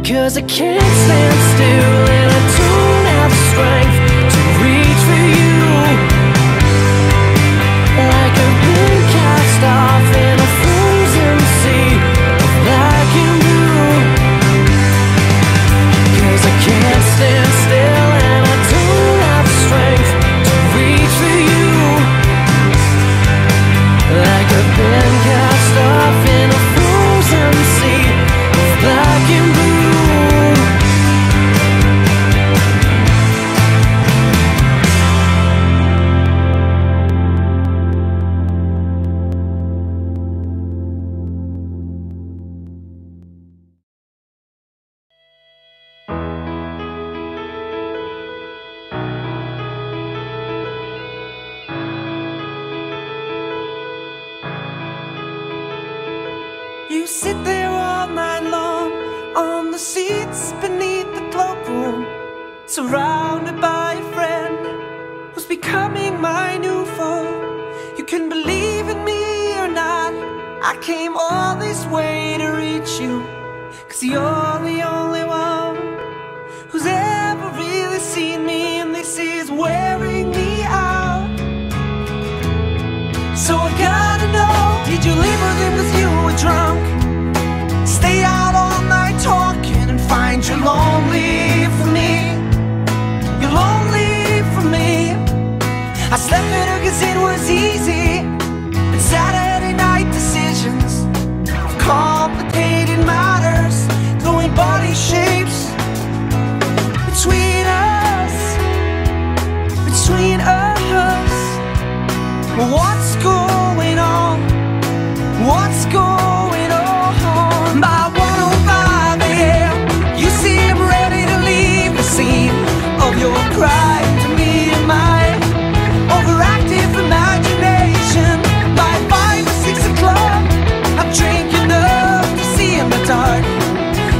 'Cause I can't stand still and I don't have the strength to reach for you. Like I've been cast off in a frozen sea of black and blue. 'Cause I can't stand still and I don't have the strength to reach for you. Like I've been cast off in a frozen sea of black and blue. You sit there all night long on the seats beneath the cloakroom, surrounded by a friend who's becoming my new foe. You can believe in me or not, I came all this way to reach you, 'cause you're the only one who's ever really seen me, and this is wearing me out. So I gotta know, did you leave with him 'cause you were drunk? Stay out all night talking and find you're lonely for me. You're lonely for me. I slept with her 'cause it was easy, but Saturday night decisions of complicated matters, throwing body shapes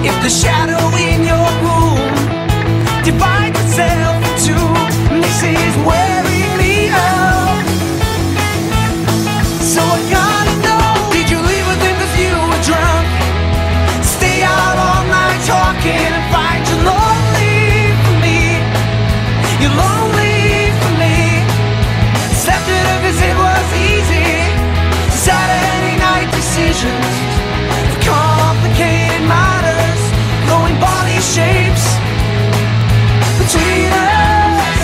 If the shadow in your room divides itself in two, this is wearing me out. So I gotta know, did you leave with him 'cause you were drunk? Stay out all night talking and find you lonely for me. You're lonely for me. Slept it up 'cause it was easy. Saturday night decisions, complicated matters, glowing body shapes between us,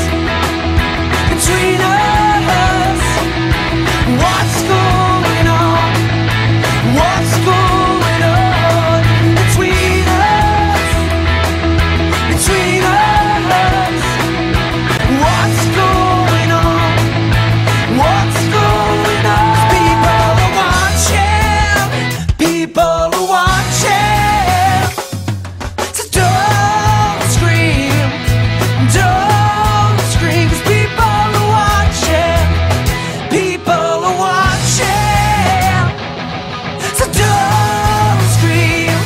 between us. What's going on? What's going on between us, between us? What's going on? What's going on? People are watching, people are watching. So don't scream, 'cause people are watching, people are watching. So don't scream,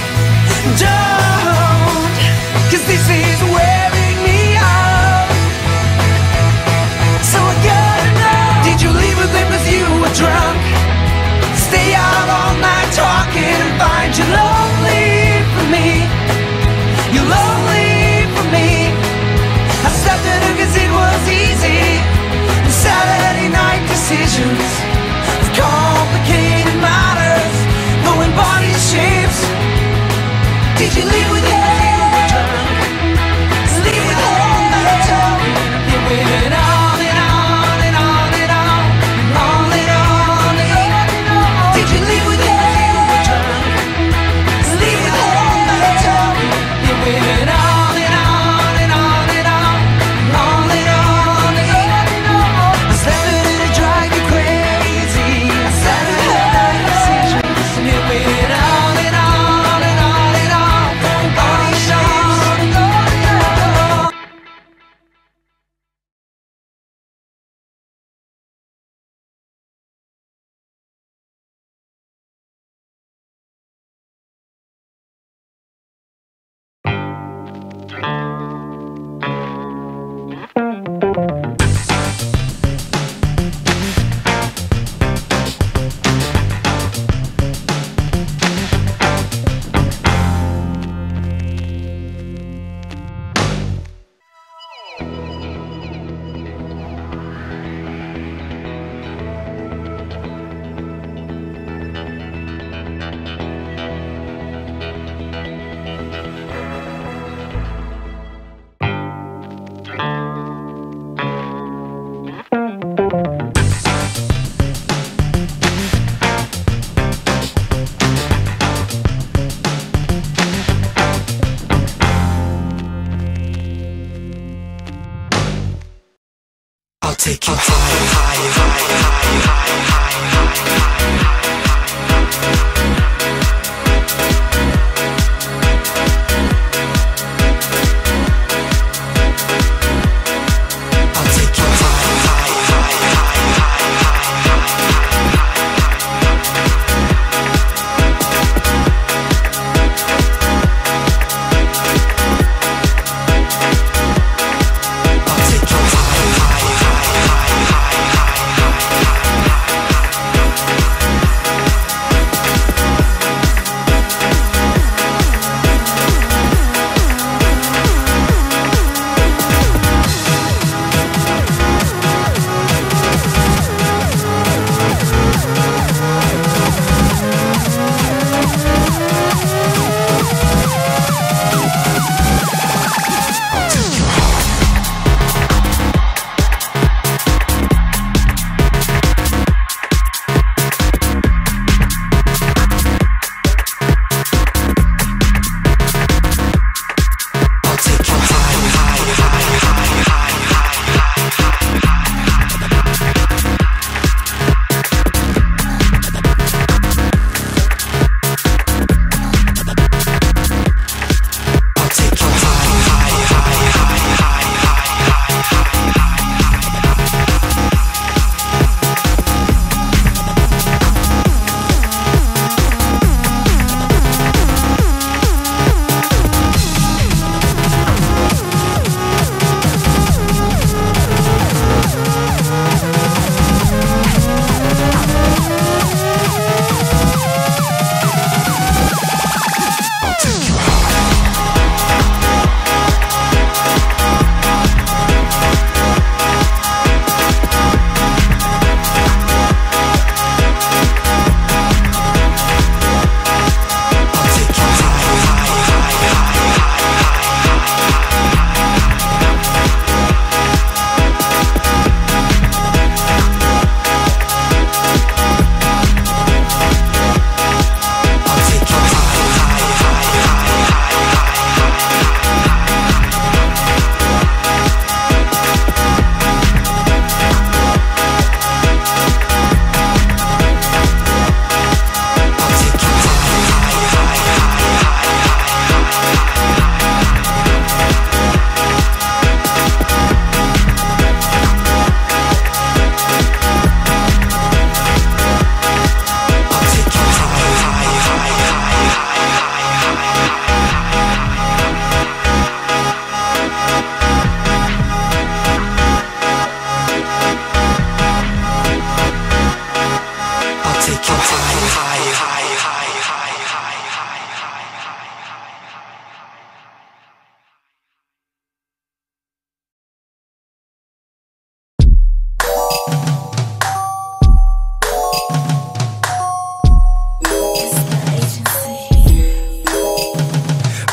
'cause this is wearing me out. So I gotta know, did you leave with him 'cause you were drunk? Stay out all night talking and find you lonely for me. You're lonely for me. I slept it up 'cause it was easy. And Saturday night decisions, complicated matters, knowing body shapes. Did you leave with him 'cause you were drunk? Leave with him all night talking. You went on and on and on and on and on and on and on. Did you leave with him 'cause you were drunk? Leave with him all night talking. You went on and on and on and on and on and on and on. I slept it and it drive you crazy. Saturday night decisions, and it went on and on and on and on. Body shapes. I'll take you higher, higher, higher, higher, higher, I'll take you higher, higher, higher, higher, higher.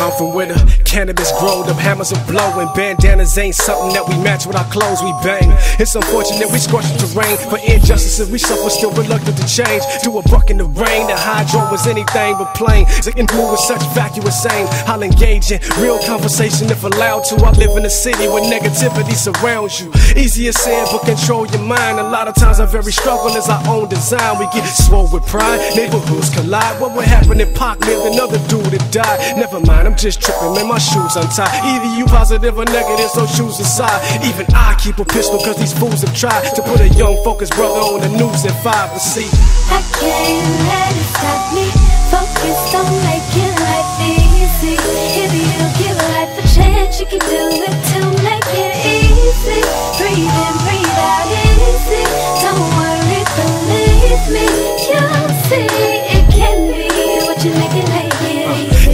I'm from where the cannabis grow, the hammers are blowing. Bandanas ain't something that we match with our clothes, we bang. It's unfortunate we scorch the terrain. For injustices we suffer, still reluctant to change. Do a buck in the rain, the hydro was anything but plain. It move with such vacuous aim. I'll engage in real conversation if allowed to. I live in a city where negativity surrounds you. Easier said, but control your mind. A lot of times our very struggle is our own design. We get swole with pride, neighborhoods collide. What would happen if Pac lived, another dude that died? Never mind, I'm just tripping, man, my shoes untied. Either you positive or negative, so choose a side. Even I keep a pistol cause these fools have tried to put a young focused brother on the news at 5. But see, I can't let it stop me. Focused on making life easy. If you give life a chance, you can do it to make it easy. Breathe in, breathe out easy. Don't worry, believe me. You'll see it can be what you make it easy.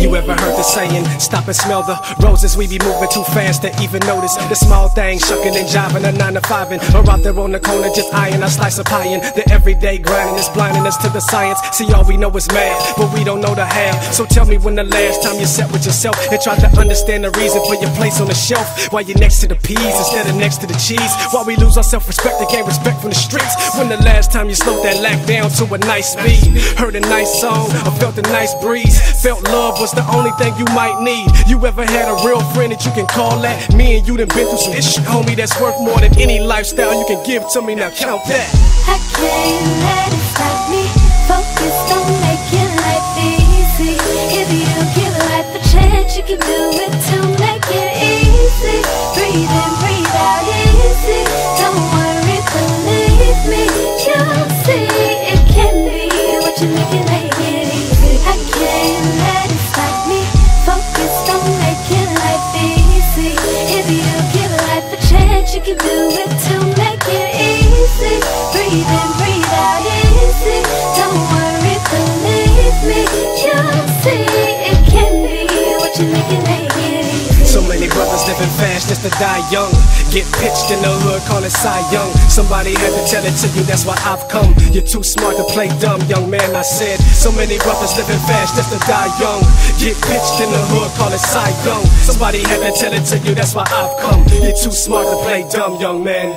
You ever heard the saying, stop and smell the roses? We be moving too fast to even notice the small things, shucking and jiving, a 9 to 5, or out there on the corner just eyeing a slice of pie. And the everyday grinding is blinding us to the science. See, all we know is math, but we don't know the half. So tell me when the last time you sat with yourself and tried to understand the reason for your place on the shelf. Why you're next to the peas instead of next to the cheese. Why we lose our self-respect and gain respect from the streets. When the last time you slowed that lack down to a nice speed, heard a nice song or felt a nice breeze, felt love was the only thing you might need. You ever had a real friend that you can call that? Me and you done been through some shit, homie, that's worth more than any lifestyle you can give to me. Now count that. I can't let it stop me. Focused on making life easy. If you give life a chance, you can do it to make it easy. Breathe in, breathe out easy. Don't worry, believe me. You'll see it can be what you make it easy. I can't let it stop me. Focused on making life easy. If you give life a chance, you can do it to make it easy. Breathe in, breathe out easy. Don't worry, believe me. You'll see it can be what you make it easy. So many brothers living fast just to die young. Get pitched in the hood, call it Cy Young. Somebody had to tell it to you, that's why I've come. You're too smart to play dumb, young man, I said. So many brothers living fast just to die young. Get pitched in the hood, call it Cy Young. Somebody had to tell it to you, that's why I've come. You're too smart to play dumb, young man.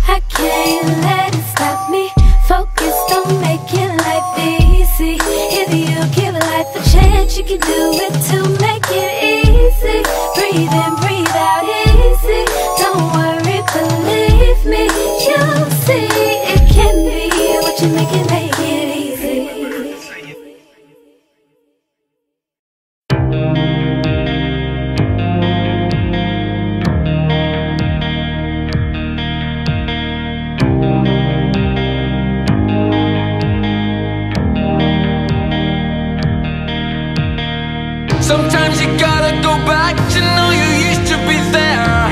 I can't let it stop me. Focused on making life easy. If you give life a chance, you can do it to make it easy. Breathe in, breathe out easy. Don't worry, believe me. You'll see it can be what you make it easy. Sometimes you gotta go back to know you used to be there.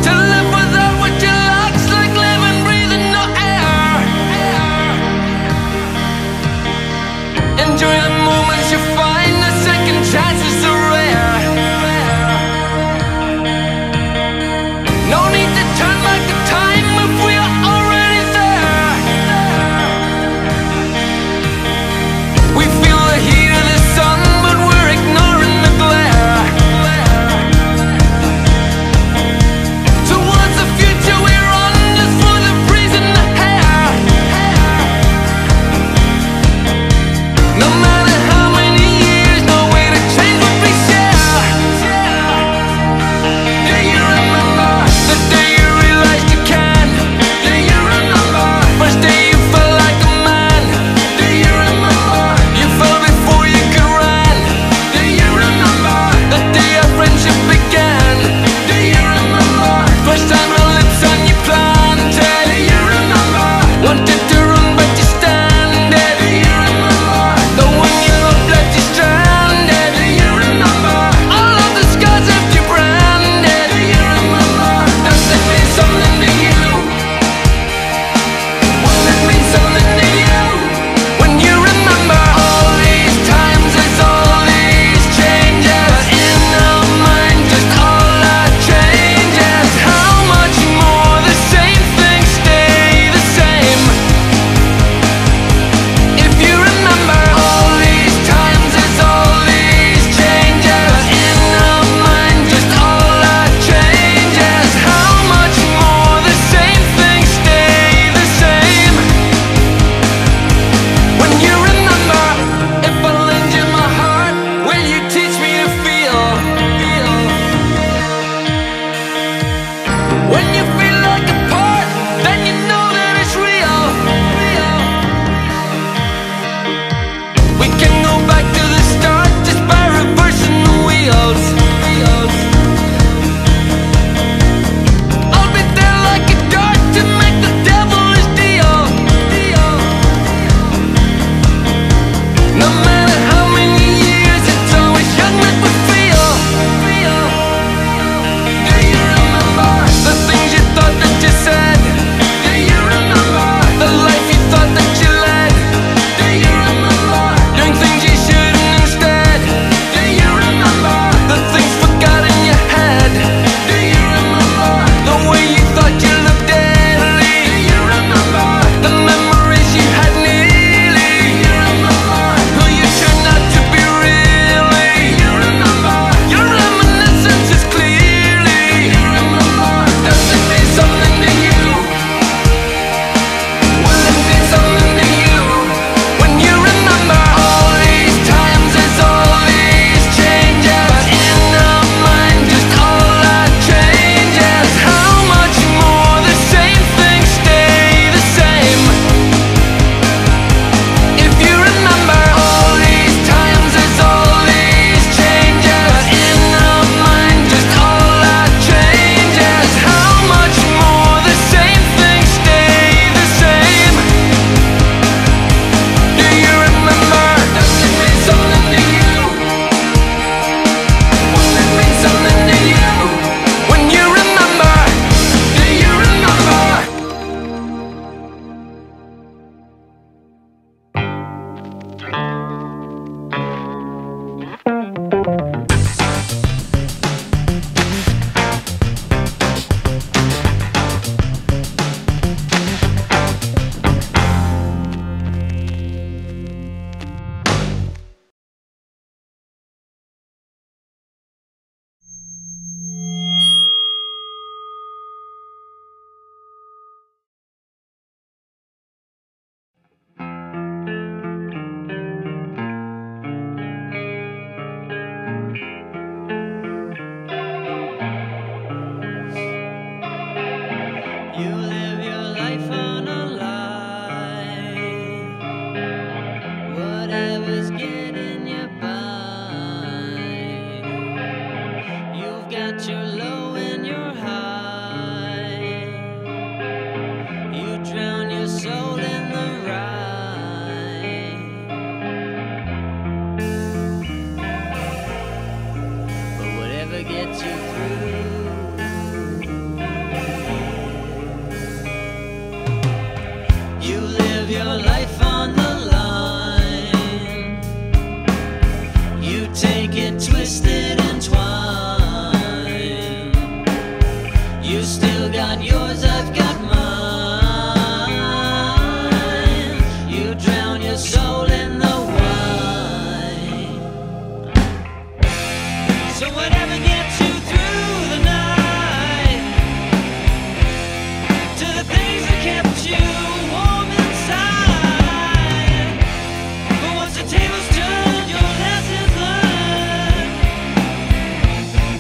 To live without what you like's like living, breathing no air. Enjoy the moments you find, the second chances are rare. No need to turn back the time if we are already there. We feel the heat of the sun, but we're So whatever gets you through the night, to the things that kept you warm inside. But once the tables turned, your lessons learned.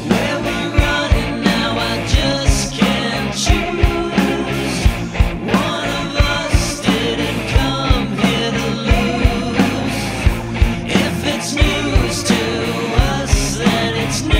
Where we're running now, I just can't choose. One of us didn't come here to lose. If it's news to us, then it's news.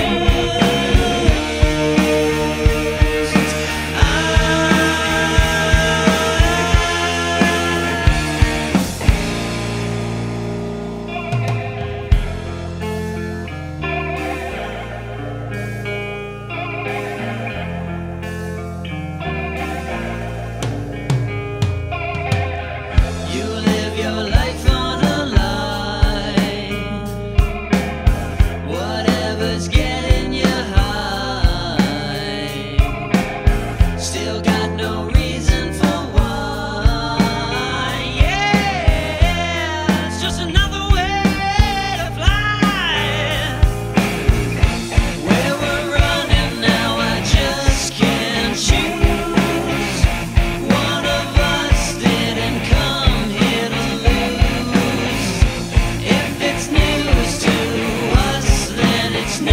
You live your life on a line. Whatever's getting you high, still got no reason for why. Yeah, it's just another way to fly. Where we're running now, I just can't choose. One of us didn't come here to lose. If it's news to us, then it's news.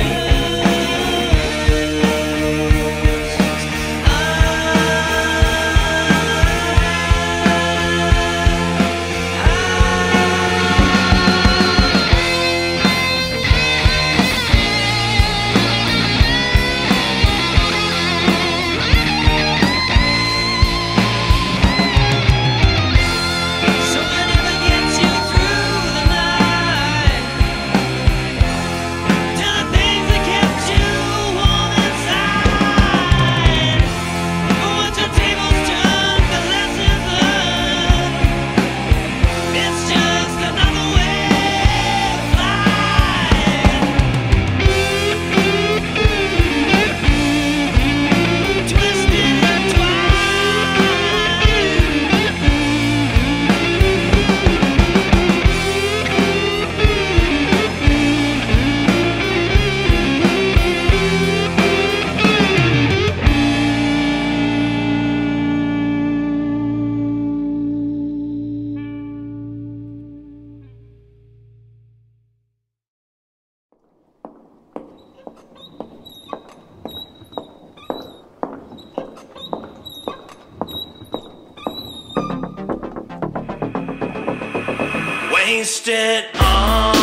So whatever gets you through the night, to the things that kept you warm inside. But once your tables turned, the lessons learned. It's just another way to fly. Twisted and wasted on